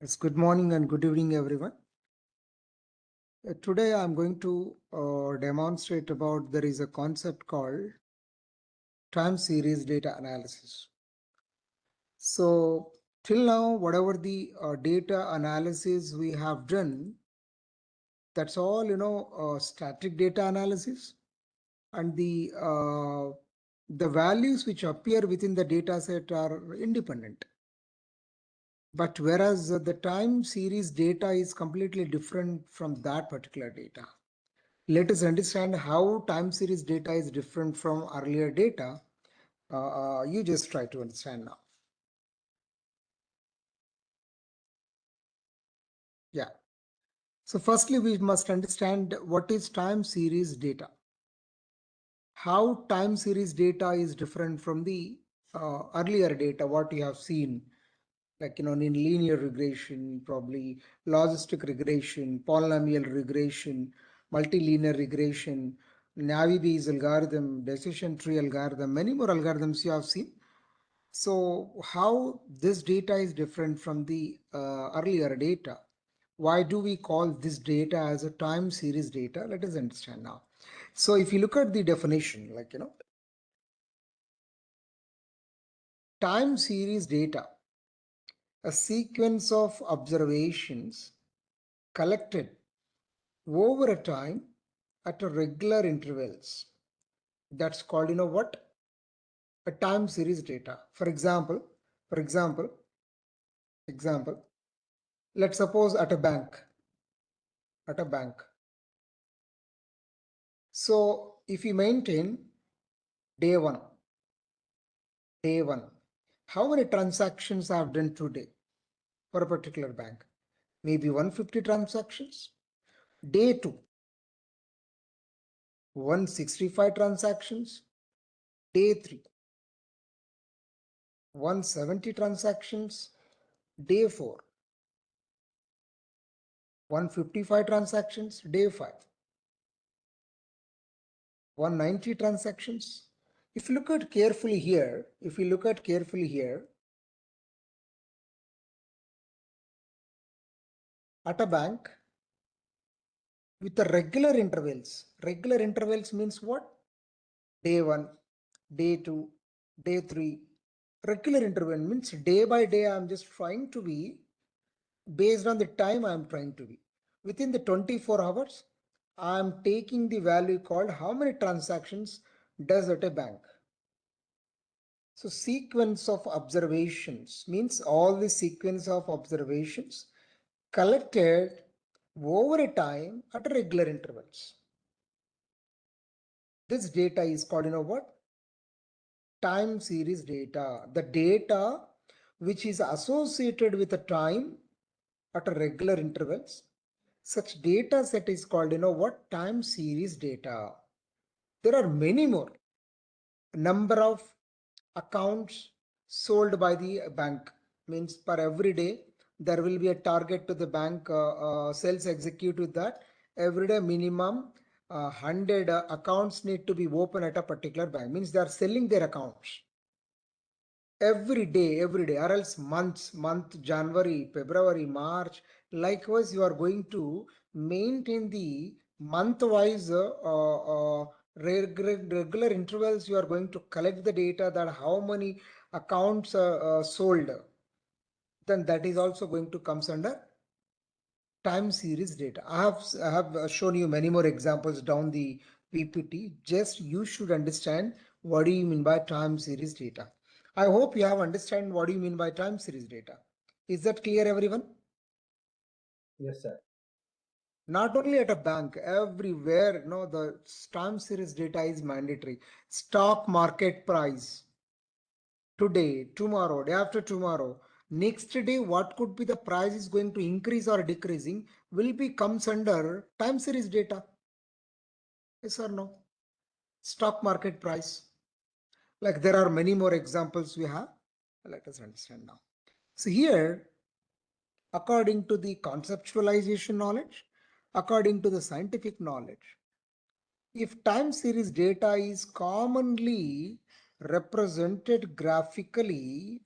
Yes, good morning and good evening, everyone. Today I'm going to demonstrate about there is a concept called time series data analysis. So till now, whatever the data analysis we have done, that's all static data analysis, and the values which appear within the data set are independent. But whereas the time series data is completely different from that particular data. Let us understand how time series data is different from earlier data. You just try to understand now. Yeah. So firstly, we must understand what is time series data. How time series data is different from the earlier data, what you have seen, like, in linear regression, probably logistic regression, polynomial regression, multilinear regression, Navi-Bayes algorithm, decision tree algorithm, many more algorithms you have seen. So how this data is different from the earlier data? Why do we call this data as a time series data? Let us understand now. So if you look at the definition, time series data, a sequence of observations collected over a time at a regular intervals. That's called, what? A time series data. For example, let's suppose at a bank. So if we maintain day one, how many transactions I have done today for a particular bank? Maybe 150 transactions. Day two, 165 transactions. Day three, 170 transactions. Day four, 155 transactions. Day five, 190 transactions. If you look at carefully here, at a bank with the regular intervals means what? Day one, day two, day three. Regular interval means day by day I'm just trying to be based on the time I'm trying to be. Within the 24 hours, I'm taking the value called how many transactions does at a bank. So sequence of observations means all the sequence of observations collected over a time at regular intervals. This data is called, what? Time series data. The data which is associated with a time at a regular intervals. Such data set is called, what? Time series data. There are many more. Number of accounts sold by the bank means per every day there will be a target to the bank sales executive that every day minimum 100 accounts need to be open at a particular bank, means they are selling their accounts every day, or else month January, February, March. Likewise, you are going to maintain the month wise regular intervals. You are going to collect the data that how many accounts sold, then that is also going to comes under time series data. I have shown you many more examples down the PPT. Just you should understand what do you mean by time series data. I hope you have understand what do you mean by time series data. Is that clear, everyone? Yes, sir. Not only at a bank, everywhere, the time series data is mandatory. Stock market price. Today, tomorrow, day after tomorrow, next day, what could be the price is going to increase or decreasing will be comes under time series data. Yes or no? Stock market price. Like there are many more examples we have. Let us understand now. So here, according to the conceptualization knowledge, according to the scientific knowledge, if time series data is commonly represented graphically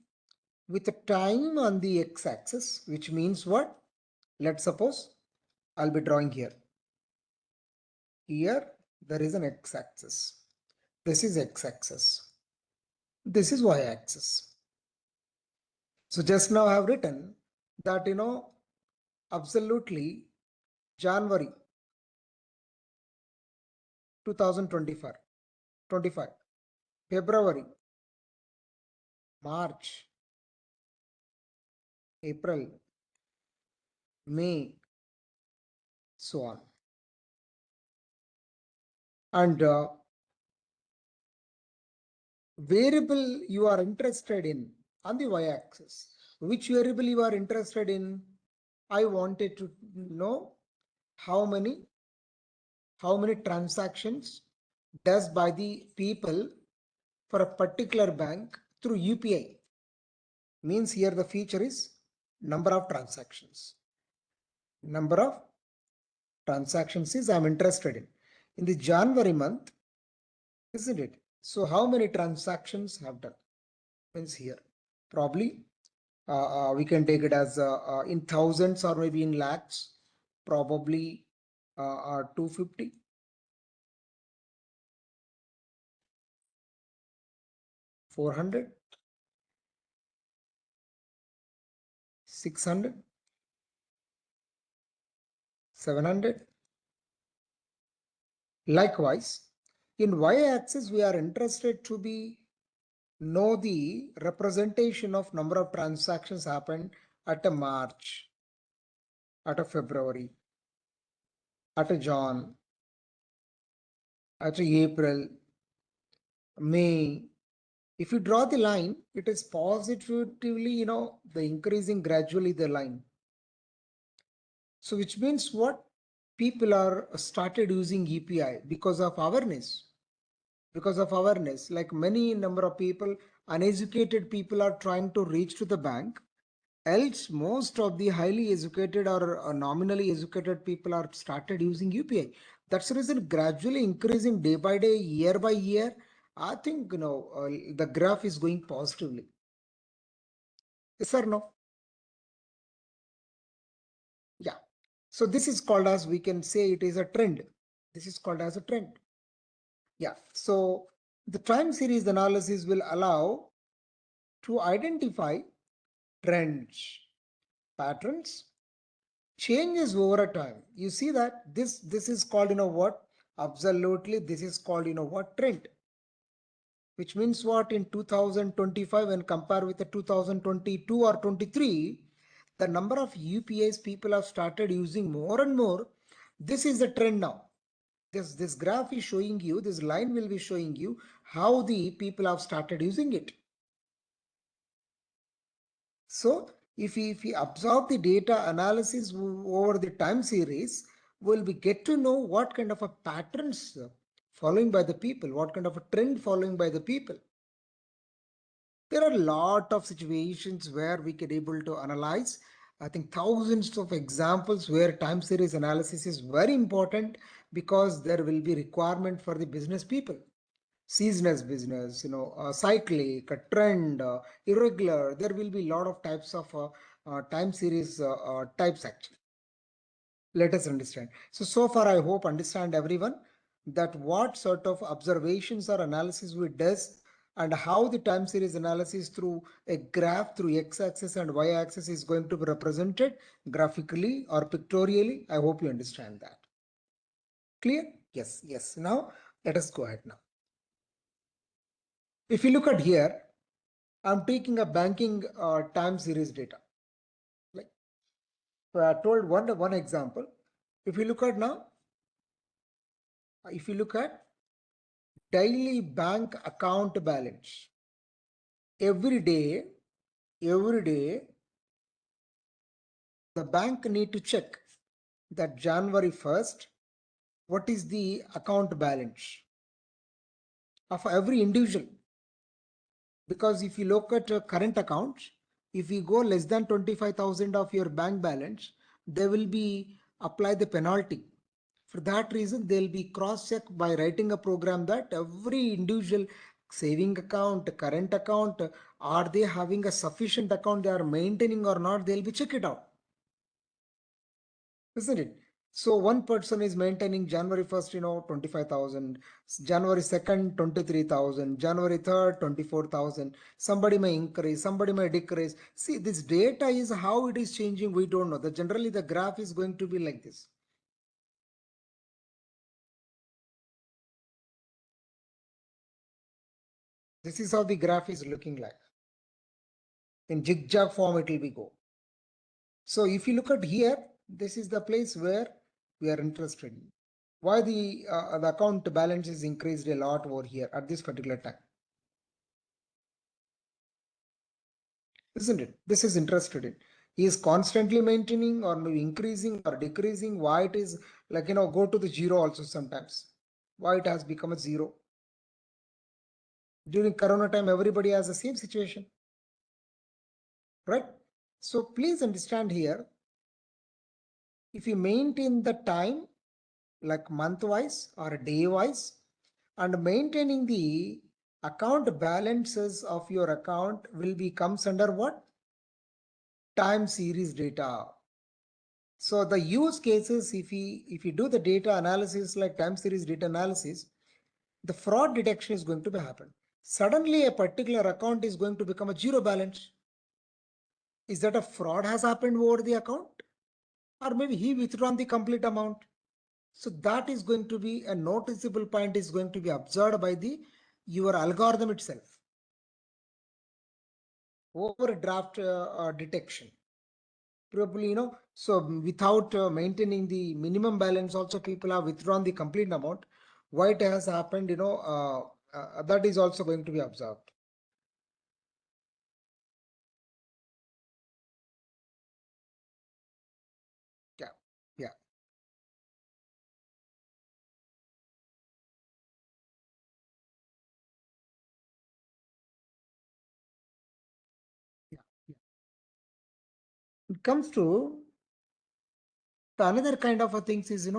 with a time on the x-axis, which means what? Let's suppose I'll be drawing here. Here there is an x-axis. This is x-axis. This is y-axis. So just now I have written that, absolutely January 2025, February, March, April, May, so on. And variable you are interested in on the y-axis. Which variable you are interested in? I wanted to know how many transactions does by the people for a particular bank through UPI. Means here the feature is number of transactions. Number of transactions is I'm interested in the January month, isn't it? So how many transactions have done? Means here probably we can take it as in thousands or maybe in lakhs, probably 250, 400, 600, 700. Likewise, in y-axis we are interested to be know the representation of number of transactions happened at a March, at a February, at a June, at a April, May. If you draw the line, it is positively, the increasing gradually the line. So which means what? People are started using UPI because of awareness. Because of awareness, like many number of people, uneducated people are trying to reach to the bank. Else, most of the highly educated or nominally educated people are started using UPI. That's the reason gradually increasing day by day, year by year. I think, the graph is going positively. Yes or no? Yeah. So this is called as, we can say it is a trend. This is called as a trend. Yeah. So the time series analysis will allow to identify trends, patterns, changes over a time. You see that this is called, what? Absolutely, this is called, what? Trend. Which means what? In 2025, when compared with the 2022 or 23, the number of UPIs people have started using more and more. This is the trend now. This graph is showing you, this line will be showing you how the people have started using it. So if we absorb the data analysis over the time series, will we get to know what kind of a patterns following by the people, what kind of a trend following by the people. There are a lot of situations where we can able to analyze. I think thousands of examples where time series analysis is very important, because there will be requirement for the business people. Seasonal business, cyclic, a trend, irregular. There will be a lot of types of time series types actually. Let us understand. So far I hope understand everyone that what sort of observations or analysis we does, and how the time series analysis through a graph through x-axis and y-axis is going to be represented graphically or pictorially. I hope you understand that. Clear? Yes. Now let us go ahead now. If you look at here, I'm taking a banking time series data. Like I told one example. If you look at now, if you look at daily bank account balance, every day, the bank need to check that January 1st, what is the account balance of every individual. Because if you look at current accounts, if you go less than 25,000 of your bank balance, they will be apply the penalty. For that reason, they'll be cross-checked by writing a program that every individual saving account, current account, are they having a sufficient account they are maintaining or not, they'll be check it out, isn't it? So one person is maintaining January 1st, 25,000, January 2nd, 23,000, January 3rd, 24,000. Somebody may increase, somebody may decrease. See, this data is how it is changing, we don't know. Generally, the graph is going to be like this. This is how the graph is looking like. In zigzag form, it will be go. So if you look at here, this is the place where we are interested in. Why the account balance is increased a lot over here at this particular time. Isn't it? This is interested in. He is constantly maintaining or maybe increasing or decreasing. Why it is like, go to the zero also sometimes. Why it has become a zero. During Corona time, everybody has the same situation. Right? So please understand here, if you maintain the time like month wise or day wise and maintaining the account balances of your account will be comes under what? Time series data. So the use cases, if you do the data analysis like time series data analysis, the fraud detection is going to be happen. Suddenly a particular account is going to become a zero balance. Is that a fraud has happened over the account? Or maybe he withdrawn the complete amount. So that is going to be a noticeable point is going to be observed by the your algorithm itself. Overdraft detection. Probably, so without maintaining the minimum balance, also people have withdrawn the complete amount. Why it has happened, that is also going to be observed. Yeah, yeah, yeah, yeah. It comes to the another kind of a things is,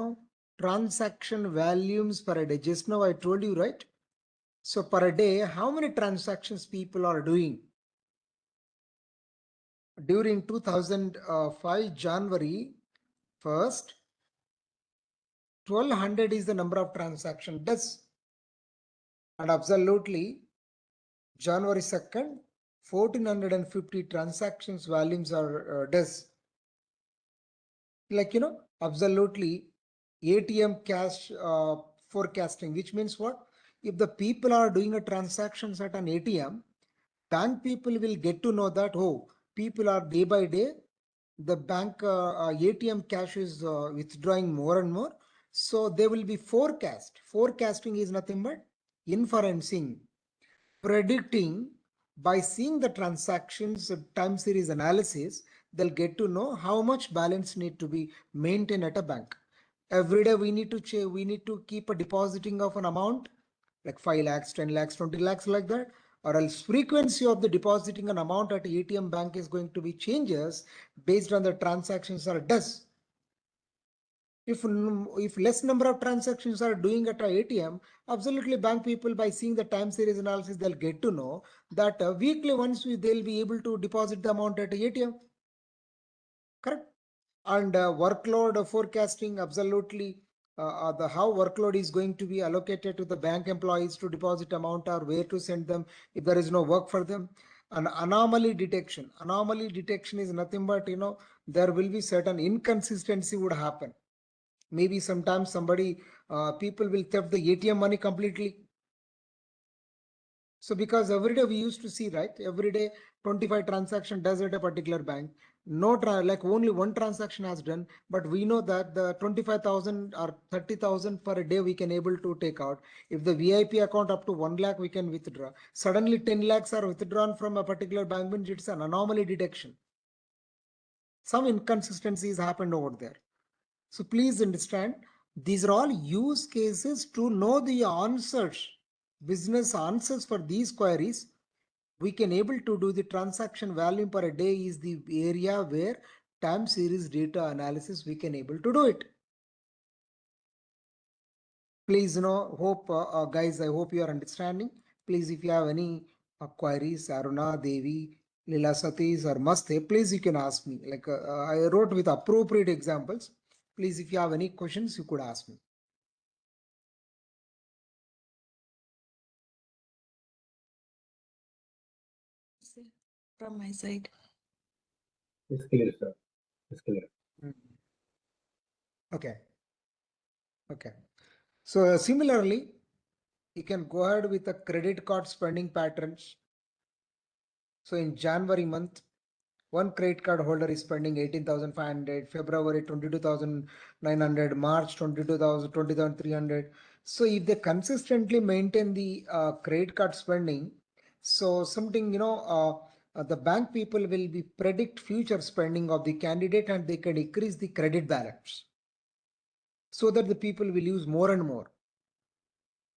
transaction volumes per day. Just now I told you, right? So per day, how many transactions people are doing? During 2005 January 1st, 1200 is the number of transactions. That's and absolutely January 2nd, 1450 transactions volumes are does. Like, absolutely ATM cash forecasting, which means what? If the people are doing a transactions at an ATM, bank people will get to know that, oh, people are day by day, the bank ATM cash is withdrawing more and more. So they will be forecast. Forecasting is nothing but inferencing, predicting by seeing the transactions time series analysis. They'll get to know how much balance need to be maintained at a bank. Every day we need to keep a depositing of an amount like 5 lakhs, 10 lakhs, 20 lakhs like that, or else frequency of the depositing an amount at ATM bank is going to be changes based on the transactions are does. If less number of transactions are doing at a ATM, absolutely bank people by seeing the time series analysis, they'll get to know that weekly once they'll be able to deposit the amount at a ATM. Correct? And workload forecasting, absolutely the how workload is going to be allocated to the bank employees to deposit amount or where to send them if there is no work for them. And anomaly detection is nothing but, there will be certain inconsistency would happen. Maybe sometimes somebody people will theft the ATM money completely. So because every day we used to see, right, every day 25 transaction does at a particular bank, no like only one transaction has done, but we know that the 25,000 or 30,000 per day we can able to take out. If the VIP account up to 1 lakh we can withdraw, suddenly 10 lakhs are withdrawn from a particular bank, means it's an anomaly detection. Some inconsistencies happened over there. So please understand, these are all use cases to know the answers, business answers for these queries. We can able to do the transaction volume per day is the area where time series data analysis we can able to do it. Please, hope guys, I hope you are understanding. Please, if you have any queries, Aruna, Devi, Lila Satish or Maste, please you can ask me. Like I wrote with appropriate examples. Please, if you have any questions, you could ask me. From my side. It's clear, sir. It's clear. Okay. Okay. So similarly, you can go ahead with the credit card spending patterns. So in January month, one credit card holder is spending 18,500, February 22,900, March 22,000, 20,300. So if they consistently maintain the credit card spending, so something, the bank people will be predict future spending of the candidate and they can increase the credit balance so that the people will use more and more.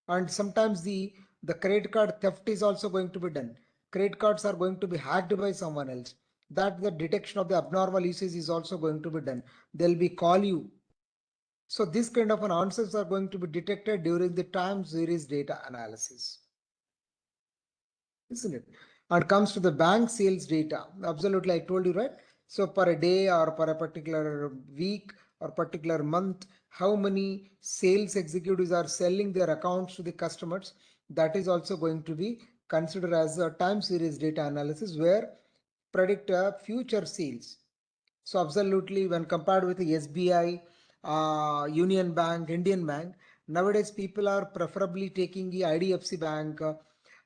And sometimes the credit card theft is also going to be done. Credit cards are going to be hacked by someone else. That the detection of the abnormal usage is also going to be done. They'll be call you. So this kind of an answers are going to be detected during the time series data analysis, isn't it? And comes to the bank sales data. Absolutely, I told you, right? So per a day or per a particular week or particular month, how many sales executives are selling their accounts to the customers? That is also going to be considered as a time series data analysis where predict future sales. So absolutely, when compared with the SBI, Union Bank, Indian Bank, nowadays people are preferably taking the IDFC Bank,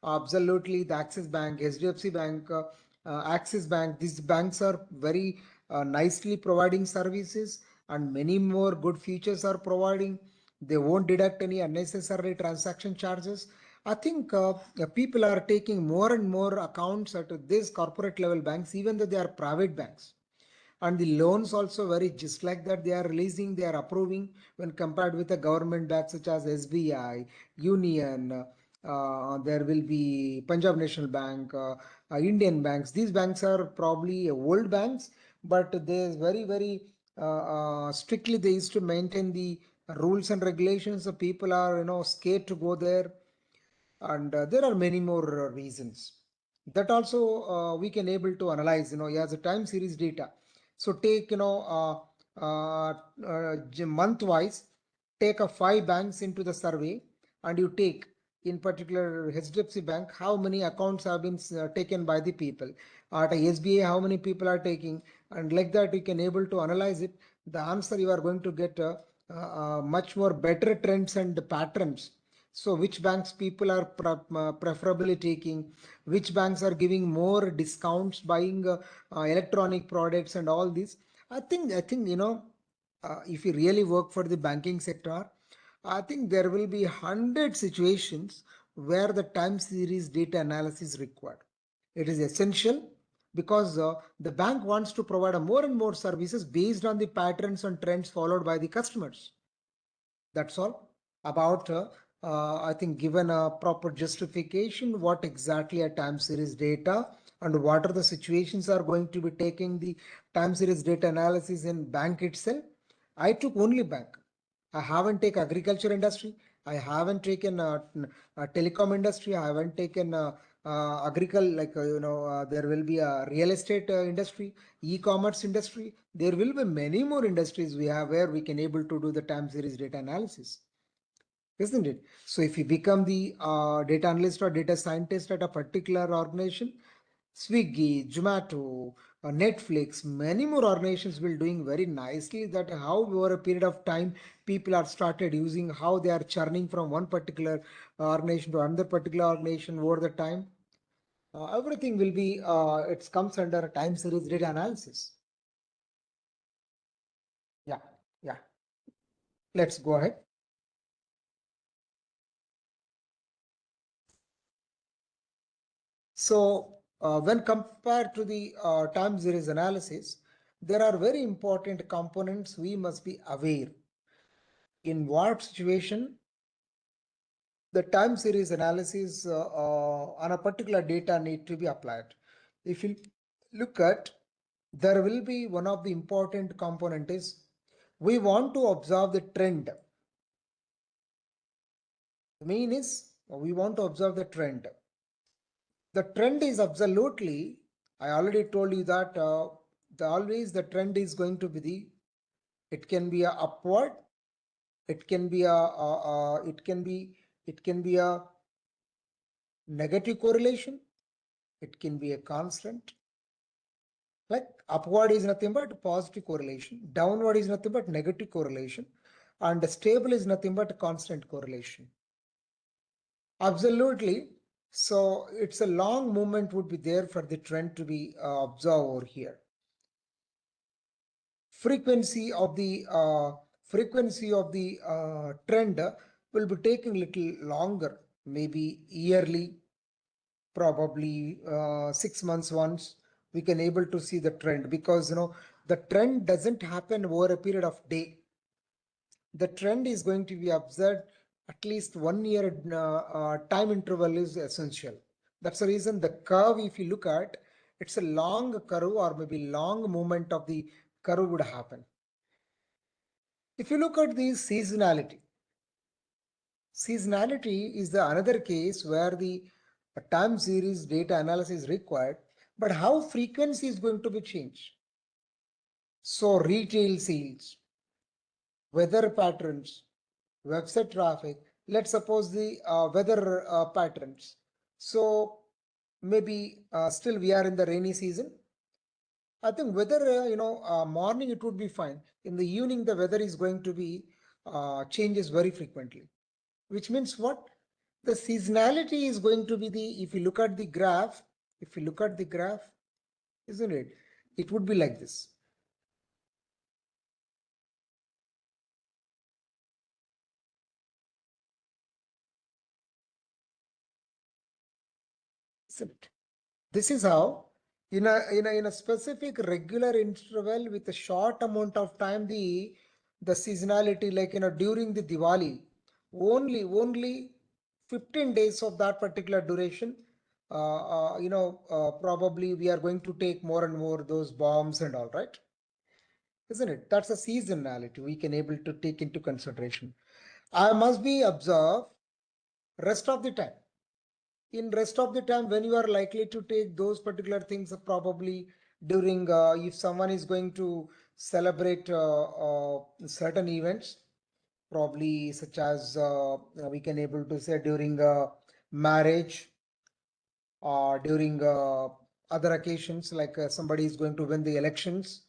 absolutely the Axis Bank, HDFC Bank, Axis Bank. These banks are very nicely providing services and many more good features are providing. They won't deduct any unnecessary transaction charges. I think people are taking more and more accounts at these corporate level banks, even though they are private banks. And the loans also very just like that they are releasing, they are approving when compared with the government banks such as SBI, Union, there will be Punjab National Bank, Indian banks. These banks are probably old banks, but they very strictly they used to maintain the rules and regulations. So people are scared to go there, and there are many more reasons that also we can able to analyze as a time series data. So take month wise, take a 5 banks into the survey and you take in particular HDFC Bank how many accounts have been taken by the people, at a SBA how many people are taking, and like that you can able to analyze it. The answer you are going to get much more better trends and patterns. So which banks people are preferably taking, which banks are giving more discounts buying electronic products and all this. I think if you really work for the banking sector, I think there will be 100 situations where the time series data analysis is required. It is essential because the bank wants to provide a more and more services based on the patterns and trends followed by the customers. That's all about I think given a proper justification what exactly a time series data and what are the situations are going to be taking the time series data analysis in bank itself. I took only bank. I haven't taken agriculture industry. I haven't taken telecom industry. I haven't taken agriculture, like there will be a real estate industry, e-commerce industry. There will be many more industries we have where we can able to do the time series data analysis, isn't it? So if you become the data analyst or data scientist at a particular organization, Swiggy, Zomato, Netflix, many more organizations will doing very nicely that how over a period of time people are started using, how they are churning from one particular organization to another particular organization over the time. Everything will be, it comes under time series data analysis. Yeah, yeah. Let's go ahead. So when compared to the time series analysis, there are very important components we must be aware. In what situation the time series analysis on a particular data need to be applied. If you look at, there will be one of the important component is we want to observe the trend. The main is we want to observe the trend. The trend is absolutely, I already told you that always the trend is going to be it can be a upward, it can be it can be a negative correlation, it can be a constant. Like upward is nothing but positive correlation, downward is nothing but negative correlation, and stable is nothing but constant correlation. Absolutely. So it's a long movement would be there for the trend to be observed over here. Frequency of the trend will be taking little longer, maybe yearly, probably 6 months once we can able to see the trend, because the trend doesn't happen over a period of day. The trend is going to be observed at least 1 year time interval is essential. That's the reason the curve, if you look at, it's a long curve or maybe long movement of the curve would happen. If you look at the seasonality is the another case where the time series data analysis is required, but how frequency is going to be changed. So retail sales, weather patterns, website traffic, let's suppose the weather patterns. So maybe still we are in the rainy season. I think weather, morning it would be fine. In the evening, the weather is going to be changes very frequently, which means what? The seasonality is going to be if you look at the graph, isn't it? It would be like this. Isn't it? This is how in a specific regular interval with a short amount of time, the seasonality, like during the Diwali, only 15 days of that particular duration, probably we are going to take more and more those bombs and all, right? Isn't it? That's a seasonality we can able to take into consideration. I must be observed rest of the time. In rest of the time, when you are likely to take those particular things, probably during if someone is going to celebrate certain events, probably such as we can able to say during marriage or during other occasions, like somebody is going to win the elections,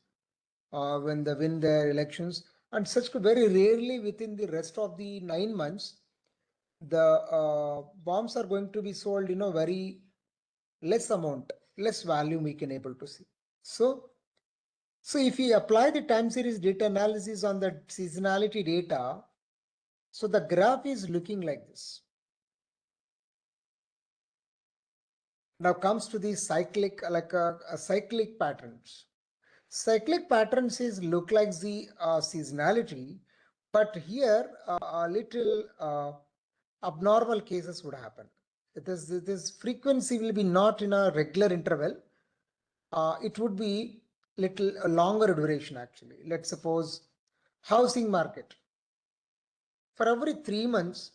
when they win their elections, and such very rarely within the rest of the 9 months, the bombs are going to be sold, very less amount, less value we can able to see. So if we apply the time series data analysis on the seasonality data, so the graph is looking like this. Now comes to the cyclic, like a cyclic patterns. Cyclic patterns is look like the seasonality, but here a little abnormal cases would happen. This frequency will be not in a regular interval. It would be little longer duration actually. Let's suppose housing market. For every 3 months,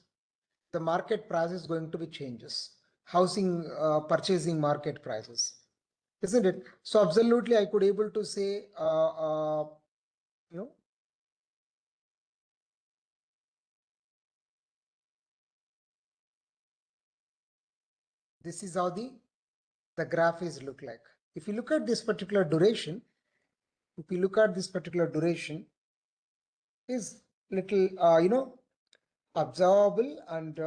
the market price is going to be changes. Housing purchasing market prices, isn't it? So absolutely, I could able to say, you know, this is how the graph is look like. If you look at this particular duration, is little observable, and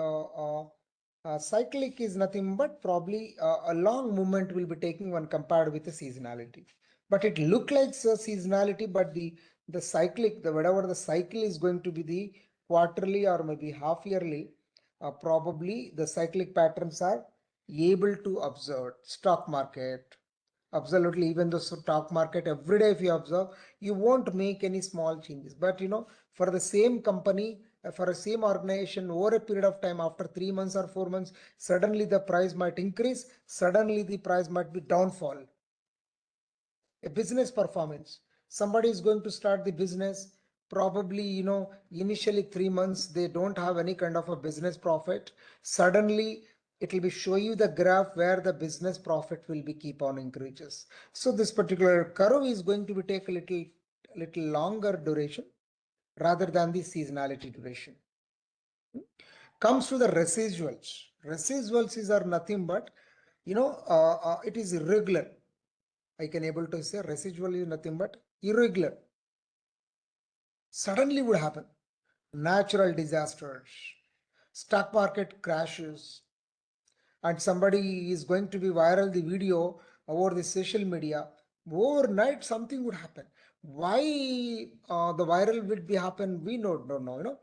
cyclic is nothing but probably a long movement will be taking when compared with the seasonality. But it look like a seasonality, but the cyclic, whatever the cycle is going to be the quarterly or maybe half yearly, probably the cyclic patterns are able to observe. Stock market, absolutely, even the stock market every day if you observe, you won't make any small changes, but for the same company, for a same organization, over a period of time, after 3 months or 4 months, suddenly the price might increase, suddenly the price might be downfall. A business performance, somebody is going to start the business, probably initially 3 months they don't have any kind of a business profit, suddenly it will be show you the graph where the business profit will be keep on increases. So this particular curve is going to be take a little longer duration rather than the seasonality duration. Comes to the residuals. Residuals are nothing but, it is irregular. I can able to say residual is nothing but irregular. Suddenly would happen. Natural disasters, stock market crashes, and somebody is going to be viral the video over the social media. Overnight something would happen. Why the viral will be happen, we don't know.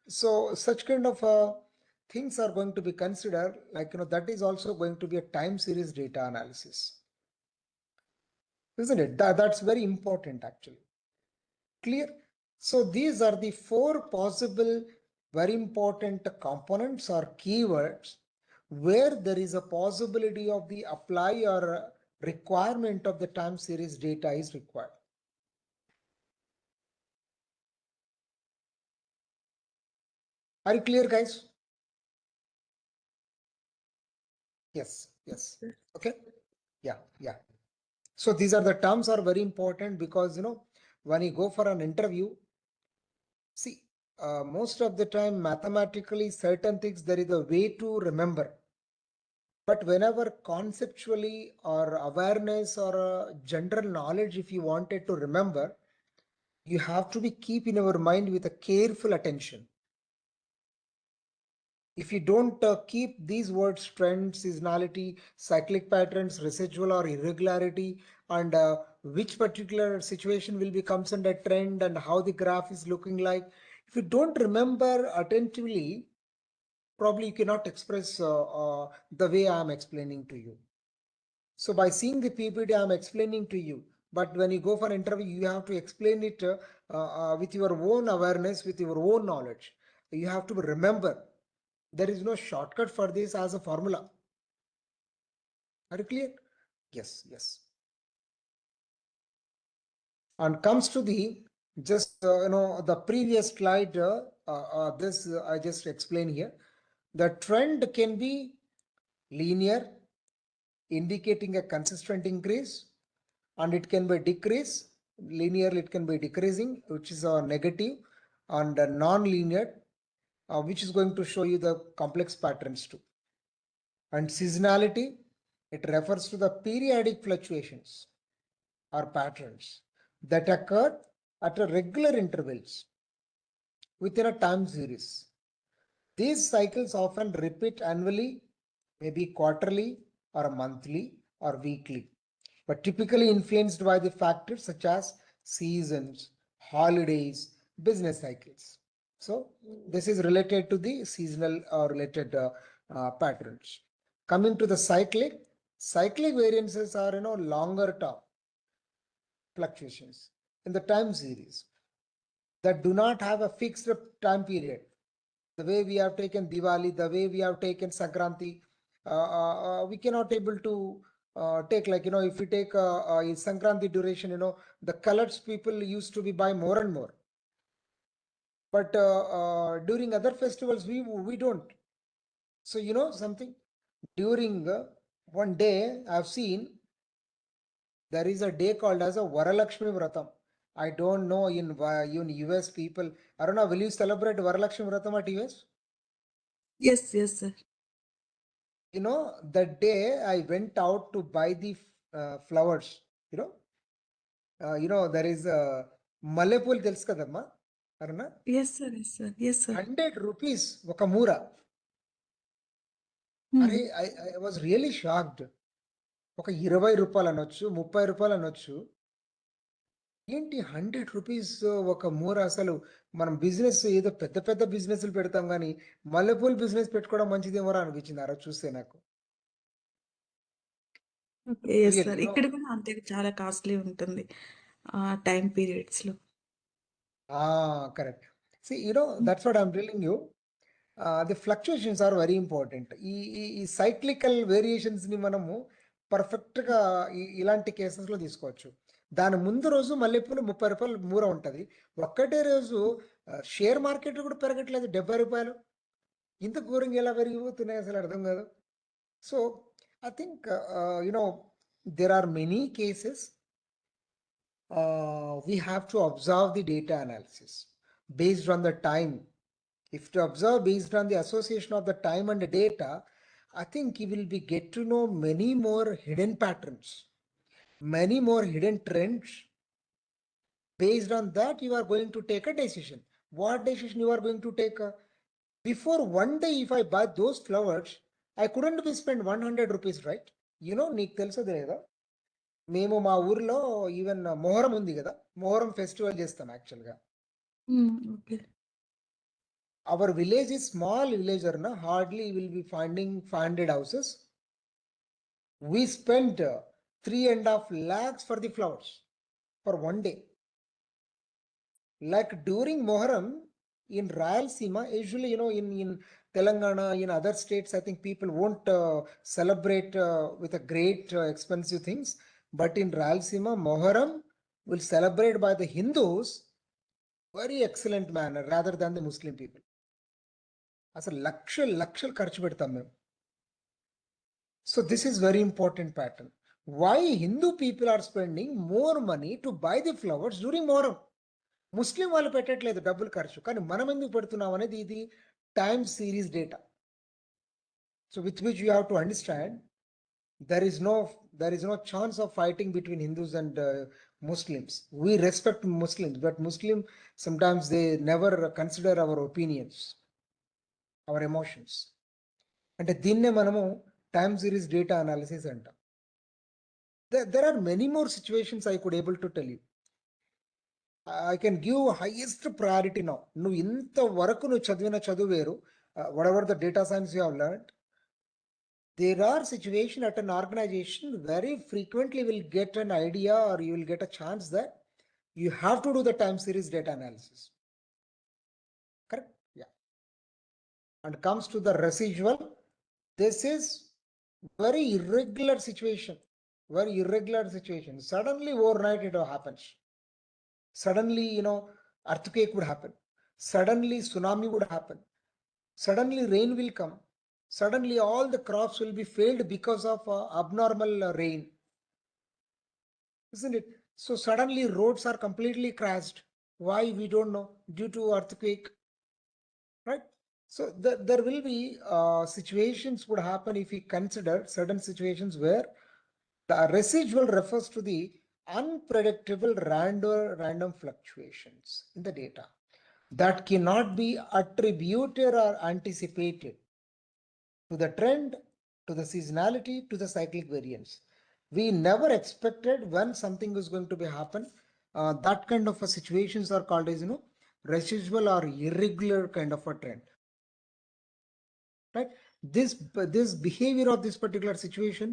So such kind of things are going to be considered, like, that is also going to be a time series data analysis, isn't it? That's very important actually. Clear? So these are the four possible very important components or keywords where there is a possibility of the apply or requirement of the time series data is required. Are you clear, guys? Yes. Okay. Yeah. So these are the terms are very important because, when you go for an interview, see, most of the time mathematically certain things there is a way to remember. But whenever conceptually or awareness or general knowledge, if you wanted to remember, you have to be keep in your mind with a careful attention. If you don't keep these words, trend, seasonality, cyclic patterns, residual or irregularity, and which particular situation will become under trend and how the graph is looking like, if you don't remember attentively, probably you cannot express the way I am explaining to you. So by seeing the PPT, I'm explaining to you. But when you go for an interview, you have to explain it with your own awareness, with your own knowledge. You have to remember. There is no shortcut for this as a formula. Are you clear? Yes. And comes to the just the previous slide. This I just explained here. The trend can be linear, indicating a consistent increase, and it can be decrease. Linear, it can be decreasing, which is a negative, and a non-linear, which is going to show you the complex patterns too. And seasonality, it refers to the periodic fluctuations or patterns that occur at a regular intervals within a time series. These cycles often repeat annually, maybe quarterly or monthly or weekly, but typically influenced by the factors such as seasons, holidays, business cycles. So this is related to the seasonal or related patterns. Coming to the cyclic variances are longer term fluctuations in the time series that do not have a fixed time period. The way we have taken Diwali, the way we have taken Sankranti, we cannot able to take, like, if we take Sankranti duration, the colors people used to be buy more and more. But during other festivals, we don't. So, something, during one day I've seen there is a day called as a Varalakshmi Vratam. I don't know in US people. I don't know, will you celebrate Varalakshmi Vratam at US? Yes, sir. That day I went out to buy the flowers. There is a మల్లెపూలు తెలుసు కదమ్మా అరుణ. Yes, sir. 100 rupees ఒక మూర. అరే I was really shocked. ఒక 20 రూపాయలు అనొచ్చు, 30 రూపాయలు అనొచ్చు. ఏంటి 100 రూపీస్ ఒక మూర? అసలు మనం బిజినెస్ ఏదో పెద్ద పెద్ద బిజినెస్లు పెడతాం కానీ మల్లెపూలు బిజినెస్ పెట్టుకోవడం మంచిదేమో అనిపించింది ఆ రోజు చూస్తే నాకు. ఎస్ సార్, ఇక్కడ కూడా అంతే, చాలా కాస్ట్లీ ఉంటుంది ఆ టైం పీరియడ్స్ లో. Correct. See, that's what I'm telling you. The fluctuations are very important. ఈ సైక్లికల్ వేరియేషన్స్ ని మనము పర్ఫెక్ట్ గా ఇలాంటి కేసెస్ లో తీసుకోవచ్చు. దాని ముందు రోజు మల్లెపూలు 30 రూపాయలు మూర ఉంటది. ఒక్కటే రోజు షేర్ మార్కెట్ కూడా పెరగట్లేదు, 70 రూపాయలు. ఇంత ఘోరంగా ఎలా పెరిగిపోతున్నాయి అసలు అర్థం కాదు. So I think, there are many cases we have to observe the data analysis based on the time. If to observe based on the association of the time and the data, I think you will be get to know many more hidden patterns, many more hidden trends. Based on that, you are going to take a decision. What decision you are going to take? Before one day, if I buy those flowers, I couldn't be spend 100 rupees, right? నీకు తెలుసది లేదా? మేము మా ఊర్లో even Muharram ఉంది కదా, Muharram festival చేస్తాం యాక్చువల్గా. Okay. Our village is small village, hardly will be finding 500 houses. We spent 3.5 lakhs for the flowers for one day. Like during Moharram in Rayalaseema, usually, in Telangana, in other states, I think people won't celebrate with a great expensive things. But in Rayalaseema, Moharram will celebrate by the Hindus very excellent manner rather than the Muslim people. అసలు లక్షలు ఖర్చు పెడతాం మేము. So this is very important pattern. Why Hindu people are spending more money to buy the flowers during Moharram? ముస్లిం వాళ్ళు పెట్టట్లేదు డబ్బులు ఖర్చు, కానీ మనం ఎందుకు పెడుతున్నాం అనేది ఇది time series data. So with which you have to understand there is no chance of fighting between Hindus and Muslims. We respect Muslims, but Muslim sometimes they never consider our opinions, our emotions. అంటే దీన్నే మనము time series data analysis అంటాం. There are many more situations I could able to tell you. I can give highest priority now. నువ్వు ఇంతవరకు నువ్వు చదివిన చదువు వేరు, whatever the data science you have learned, there are situations at an organization very frequently will get an idea or you will get a chance that you have to do the time series data analysis. Correct? Yeah. And comes to the residual, this is very irregular situation. Very irregular situation. Suddenly overnight it happens. Suddenly, earthquake would happen. Suddenly tsunami would happen. Suddenly rain will come. Suddenly all the crops will be failed because of abnormal rain. Isn't it? So suddenly roads are completely crashed. Why? We don't know. Due to earthquake. Right? So there will be situations would happen if we consider certain situations where the residual refers to the unpredictable random fluctuations in the data that cannot be attributed or anticipated to the trend, to the seasonality, to the cyclic variance. We never expected when something is going to be happen. That kind of a situations are called as residual or irregular kind of a trend. Right? This behavior of this particular situation,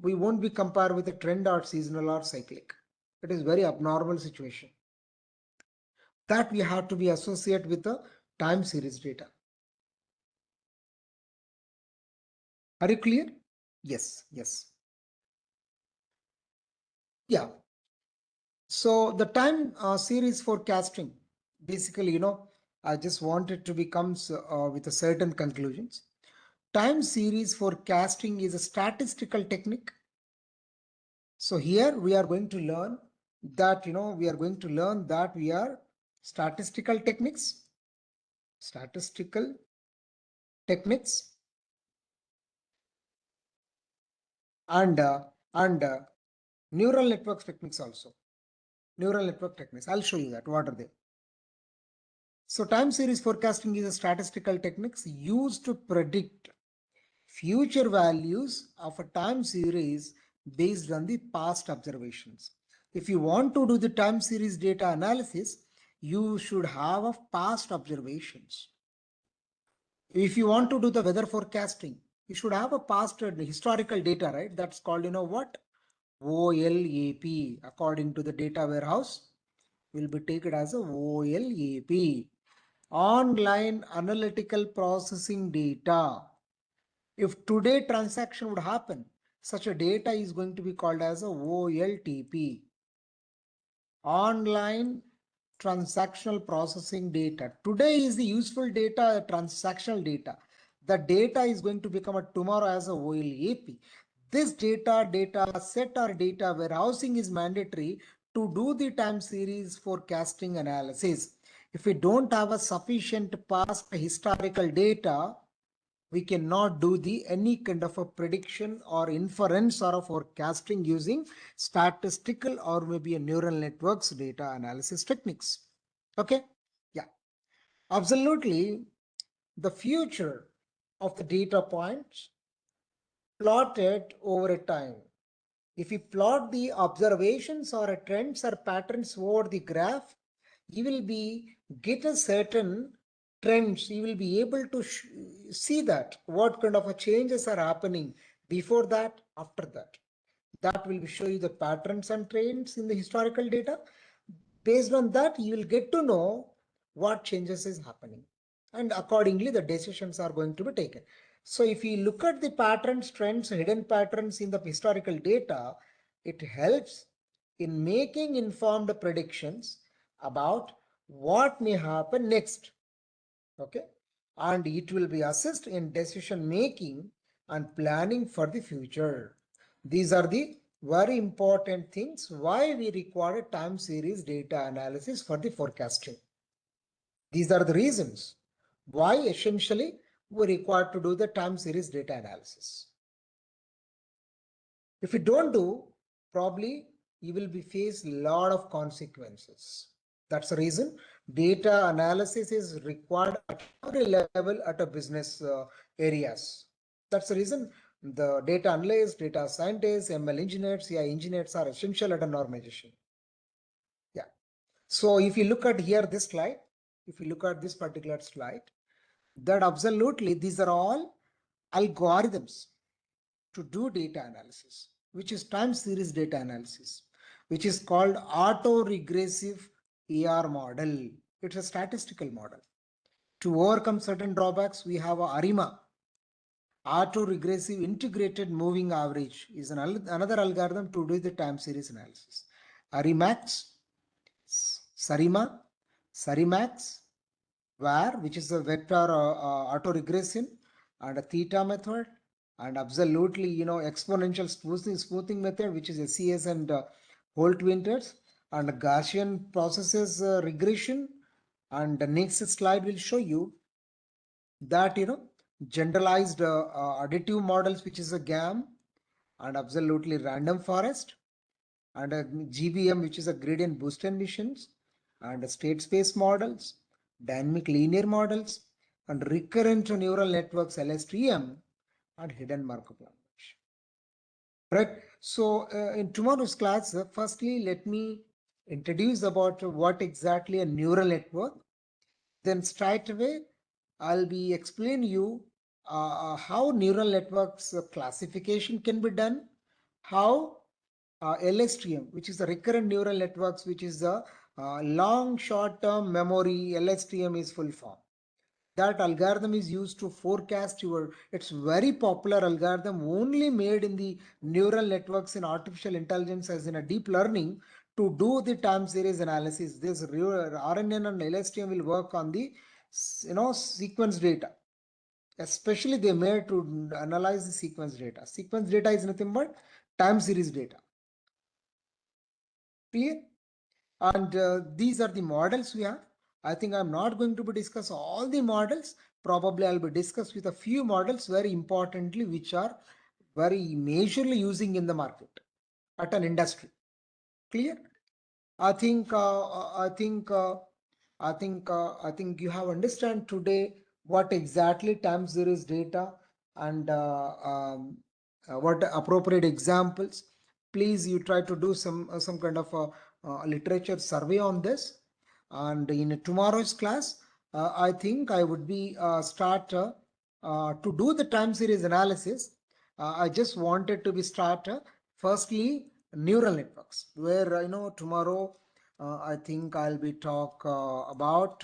we won't be compared with a trend or seasonal or cyclic. It is very abnormal situation that we have to be associated with the time series data. Are you clear? Yes. Yeah. So the time series forecasting, basically, I just wanted to become with a certain conclusions. Time series forecasting is a statistical technique. So here we are going to learn that, we are statistical techniques and neural network techniques also. Neural network techniques. I'll show you that. What are they? So time series forecasting is a statistical techniques used to predict future values of a time series based on the past observations. If you want to do the time series data analysis, you should have a past observations. If you want to do the weather forecasting, you should have a past historical data, right? That's called, what? OLAP. According to the data warehouse, will be taken as a OLAP. Online analytical processing data. If today transaction would happen, such a data is going to be called as a OLTP. Online transactional processing data. Today is the useful data, transactional data. The data is going to become a tomorrow as a OLAP. This data set or data warehousing is mandatory to do the time series forecasting analysis. If we don't have a sufficient past historical data, we cannot do the any kind of a prediction or inference or a forecasting using statistical or maybe a neural networks data analysis techniques. Okay, yeah, absolutely. The future of the data points plotted over a time. If you plot the observations or trends or patterns over the graph, you will be get a certain trends. You will be able to see that what kind of a changes are happening before that, after that. That will show you the patterns and trends in the historical data. Based on that, you will get to know what changes is happening, and accordingly the decisions are going to be taken. So if you look at the patterns, trends, hidden patterns in the historical data, it helps in making informed predictions about what may happen next. Okay, and it will be assist in decision making and planning for the future. These are the very important things why we require time series data analysis for the forecasting. These are the reasons why essentially we require to do the time series data analysis. If you don't do, probably you will be faced a lot of consequences. That's the reason data analysis is required at every level at a business areas. That's the reason the data analysts, data scientists, ML engineers, AI engineers are essential at an organization. Yeah. So if you look at here this slide, if you look at this particular slide, that absolutely these are all algorithms to do data analysis, which is time series data analysis, which is called auto-regressive AR model. It's a statistical model. To overcome certain drawbacks, we have a ARIMA, auto-regressive integrated moving average, is another algorithm to do the time series analysis. ARIMAX, SARIMA, SARIMAX, VAR, which is a vector auto-regression, and a theta method, and absolutely, exponential smoothing method, which is SCS and Holt winters, and Gaussian processes regression. And the next slide will show you that, generalized additive models, which is a GAM, and absolutely random forest, and a GBM, which is a gradient boosted missions, and state space models, dynamic linear models, and recurrent neural networks LSTM, and hidden Markov language. Right. So in tomorrow's class, firstly, let me introduce about what exactly a neural network. Then straight away, I'll be explain you how neural networks classification can be done, how LSTM, which is the recurrent neural networks, which is the long short-term memory. LSTM is full form. That algorithm is used to forecast your, it's very popular algorithm only made in the neural networks in artificial intelligence as in a deep learning to do the time series analysis. This RNN and LSTM will work on the sequence data. Especially they made to analyze the sequence data. Sequence data is nothing but time series data. Clear? And these are the models we have. I think I'm not going to be discuss all the models. Probably I'll be discuss with a few models very importantly, which are very majorly using in the market at an industry. Clear? I think you have understand today what exactly time series data and what appropriate examples. Please, you try to do some kind of a literature survey on this. And in tomorrow's class, I think I would be start to do the time series analysis. I just wanted to be start firstly neural networks, where tomorrow I think I'll be talk about